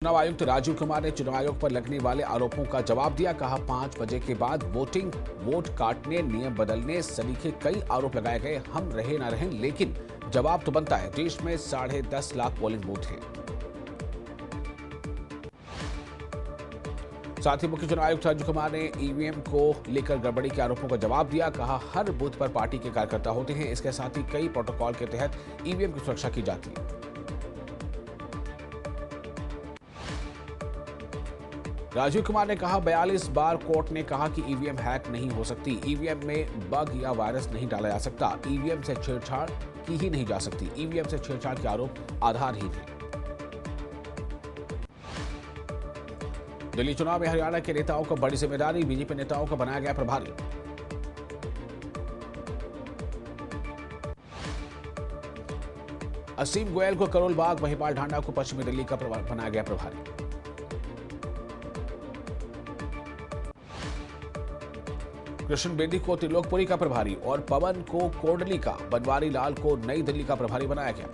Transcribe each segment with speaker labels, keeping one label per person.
Speaker 1: चुनाव आयुक्त राजीव कुमार ने चुनाव आयोग पर लगने वाले आरोपों का जवाब दिया। कहा 5 बजे के बाद वोट काटने, नियम बदलने सलीके कई आरोप लगाए गए। हम रहे ना रहें, लेकिन जवाब तो बनता है। देश में 10.5 लाख पोलिंग बूथ हैं। साथ ही मुख्य चुनाव आयुक्त राजीव कुमार ने ईवीएम को लेकर गड़बड़ी के आरोपों का जवाब दिया। कहा हर बूथ पर पार्टी के कार्यकर्ता होते हैं। इसके साथ ही कई प्रोटोकॉल के तहत ईवीएम की सुरक्षा की जाती है। राजीव कुमार ने कहा 42 बार कोर्ट ने कहा कि ईवीएम हैक नहीं हो सकती। ईवीएम में बग या वायरस नहीं डाला जा सकता। ईवीएम से छेड़छाड़ की ही नहीं जा सकती। ईवीएम से छेड़छाड़ के आरोप आधारहीन है। दिल्ली चुनाव में हरियाणा के नेताओं को बड़ी जिम्मेदारी। बीजेपी नेताओं को बनाया गया प्रभारी। असीम गोयल को करोल बाग, महिपाल ढांडा को पश्चिमी दिल्ली का बनाया गया प्रभारी। कृष्ण बेदी को त्रिलोकपुरी का प्रभारी और पवन को कोडली का, बनवारी लाल को नई दिल्ली का प्रभारी बनाया गया।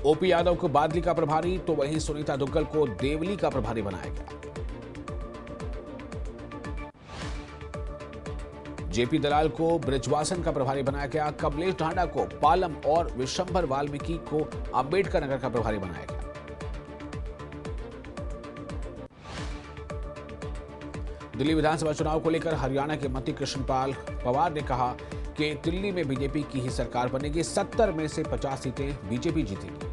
Speaker 1: ओपी यादव को बादली का प्रभारी तो वहीं सुनीता दुग्गल को देवली का प्रभारी बनाया गया। जेपी दलाल को ब्रिजवासन का प्रभारी बनाया गया। कमलेश ढांडा को पालम और विशंभर वाल्मीकि को अंबेडकर नगर का प्रभारी बनाया गया। दिल्ली विधानसभा चुनाव को लेकर हरियाणा के मंत्री कृष्णपाल पवार ने कहा कि दिल्ली में बीजेपी की ही सरकार बनेगी। 70 में से 50 सीटें बीजेपी जीतेगी।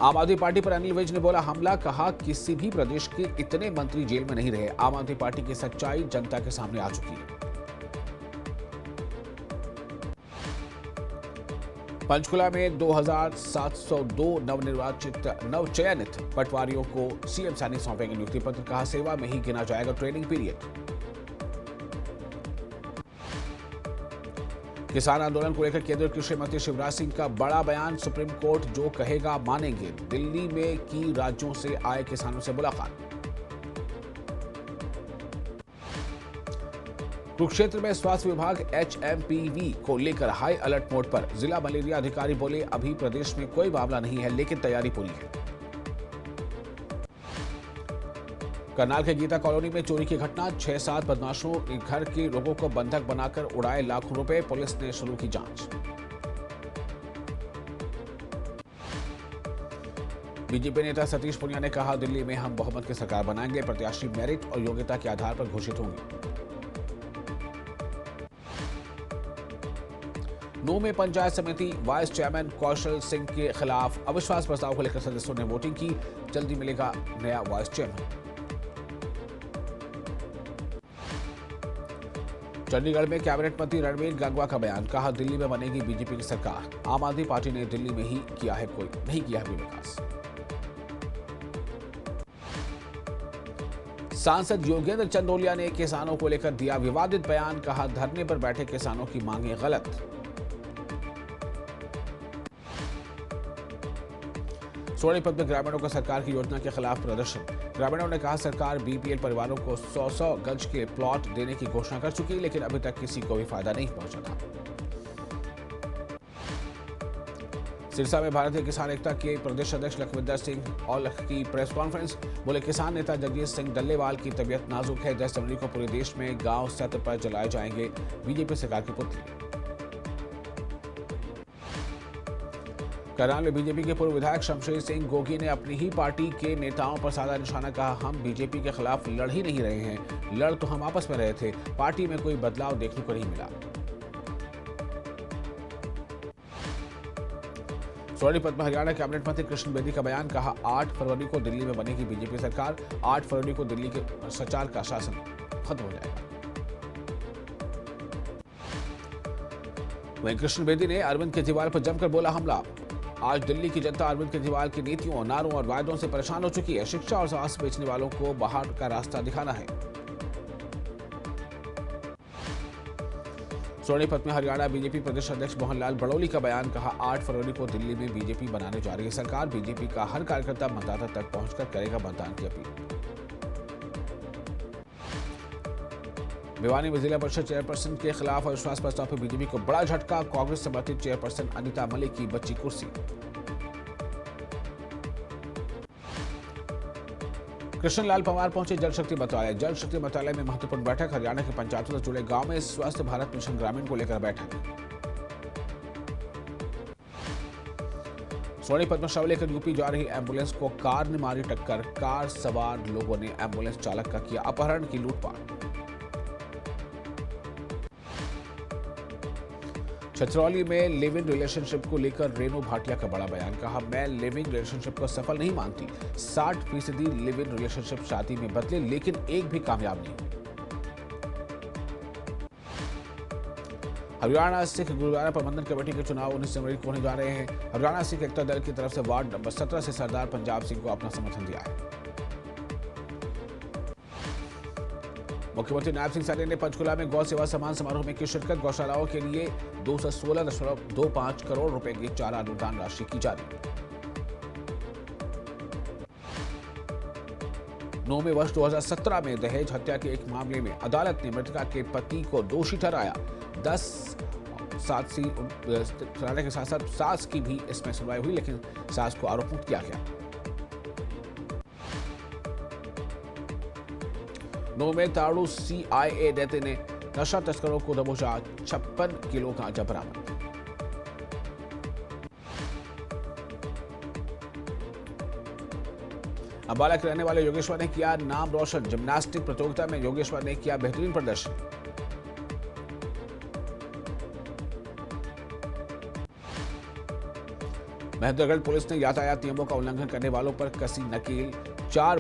Speaker 1: आम आदमी पार्टी पर अनिल विज ने बोला हमला। कहा किसी भी प्रदेश के इतने मंत्री जेल में नहीं रहे। आम आदमी पार्टी की सच्चाई जनता के सामने आ चुकी है। पंचकुला में 2702 नवचयनित पटवारियों को सीएम सैनी सौंपेंगे नियुक्ति पत्र। कहा सेवा में ही गिना जाएगा ट्रेनिंग पीरियड। किसान आंदोलन को लेकर केंद्रीय कृषि मंत्री शिवराज सिंह का बड़ा बयान। सुप्रीम कोर्ट जो कहेगा मानेंगे। दिल्ली में की राज्यों से आए किसानों से मुलाकात। कुरुक्षेत्र में स्वास्थ्य विभाग एचएमपीवी को लेकर हाई अलर्ट मोड पर। जिला मलेरिया अधिकारी बोले अभी प्रदेश में कोई मामला नहीं है, लेकिन तैयारी पूरी है। करनाल के गीता कॉलोनी में चोरी की घटना। 6-7 बदमाशों ने घर के लोगों को बंधक बनाकर उड़ाए लाखों रुपए। पुलिस ने शुरू की जांच। बीजेपी नेता सतीश पुनिया ने कहा दिल्ली में हम बहुमत की सरकार बनाएंगे। प्रत्याशी मेरिट और योग्यता के आधार पर घोषित होंगे। नूंह में पंचायत समिति वाइस चेयरमैन कौशल सिंह के खिलाफ अविश्वास प्रस्ताव को लेकर सदस्यों ने वोटिंग की। जल्दी मिलेगा नया वाइस चेयरमैन। चंडीगढ़ में कैबिनेट मंत्री रणवीर गंगवा का बयान। कहा दिल्ली में बनेगी बीजेपी की सरकार। आम आदमी पार्टी ने दिल्ली में ही किया है कोई नहीं किया है विकास। सांसद योगेंद्र चंदोलिया ने किसानों को लेकर दिया विवादित बयान। कहा धरने पर बैठे किसानों की मांगे गलत। सोनीपत में ग्रामीणों का सरकार की योजना के खिलाफ प्रदर्शन। ग्रामीणों ने कहा सरकार बीपीएल परिवारों को 100 गज के प्लॉट देने की घोषणा कर चुकी है, लेकिन अभी तक किसी को भी फायदा नहीं पहुंचा था। सिरसा में भारतीय किसान एकता के प्रदेश अध्यक्ष लखविंदर सिंह औलख की प्रेस कॉन्फ्रेंस। बोले किसान नेता जगजीत सिंह डल्लेवाल की तबीयत नाजुक है। 10 जनवरी को पूरे देश में गांव सत्र पर जलाए जाएंगे बीजेपी सरकार के पुतले। करनाल में बीजेपी के पूर्व विधायक शमशेर सिंह गोगी ने अपनी ही पार्टी के नेताओं पर साधा निशाना। कहा हम बीजेपी के खिलाफ लड़ ही नहीं रहे हैं, लड़ तो हम आपस में रहे थे। पार्टी में कोई बदलाव देखने को नहीं मिला। सोनीपत में हरियाणा कैबिनेट मंत्री कृष्ण बेदी का बयान। कहा 8 फरवरी को दिल्ली में बनेगी बीजेपी सरकार। 8 फरवरी को दिल्ली के भ्रष्टाचार का शासन खत्म हो जाएगा। वहीं कृष्ण बेदी ने अरविंद केजरीवाल पर जमकर बोला हमला। आज दिल्ली की जनता अरविंद केजरीवाल की नीतियों, नारों और वायदों से परेशान हो चुकी है। शिक्षा और स्वास्थ्य बेचने वालों को बाहर का रास्ता दिखाना है। सोनीपत में हरियाणा बीजेपी प्रदेश अध्यक्ष मोहनलाल बड़ौली का बयान। कहा 8 फरवरी को दिल्ली में बीजेपी बनाने जा रही है सरकार। बीजेपी का हर कार्यकर्ता मतदाता तक पहुंचकर करेगा मतदान की अपील। भिवानी में जिला परिषद चेयरपर्सन के खिलाफ अविश्वास प्रस्ताव पर बीजेपी को बड़ा झटका। कांग्रेस समर्थित चेयरपर्सन अनीता मलिक की बची कुर्सी। कृष्णलाल पंवार पहुंचे जल शक्ति मंत्रालय। जल शक्ति मंत्रालय में महत्वपूर्ण बैठक। हरियाणा के पंचायतों से जुड़े गांव में स्वस्थ भारत मिशन ग्रामीण को लेकर बैठक। सोनीपत में शव लेकर यूपी जा रही एम्बुलेंस को कार ने मारी टक्कर। कार सवार लोगों ने एम्बुलेंस चालक का किया अपहरण की लूटपाट। छतरौली में लिव इन रिलेशनशिप को लेकर रेणु भाटिया का बड़ा बयान। कहा, मैं लिविंग रिलेशनशिप को सफल नहीं मानती। 60% लिव इन रिलेशनशिप शादी में बदले लेकिन एक भी कामयाब नहीं। हरियाणा सिख गुरुद्वारा प्रबंधन कमेटी के चुनाव 19 जनवरी को होने जा रहे हैं। हरियाणा सिख एकता दल की तरफ से वार्ड नंबर 17 से सरदार पंजाब सिंह को अपना समर्थन दिया है। मुख्यमंत्री नायब सिंह सैनी ने पंचकुला में गौ सेवा सम्मान समारोह में की शिरकत। गौशालाओं के लिए 216.25 करोड़ रुपए की चारा अनुदान राशि की जारी। 9वें वर्ष 2017 में दहेज हत्या के एक मामले में अदालत ने मृतका के पति को दोषी ठहराया। 10 ठहराने के साथ साथ सास की भी इसमें सुनवाई हुई, लेकिन सास को आरोप मुक्त किया गया। 9 में ताड़ू CIA नेता ने नशा तस्करों को दबोचा। 56 किलो गांजा बरामद। अंबाला के रहने वाले योगेश्वर ने किया नाम रोशन। जिम्नास्टिक प्रतियोगिता में योगेश्वर ने किया बेहतरीन प्रदर्शन। महेंद्रगढ़ पुलिस ने यातायात नियमों का उल्लंघन करने वालों पर कसी नकेल। 4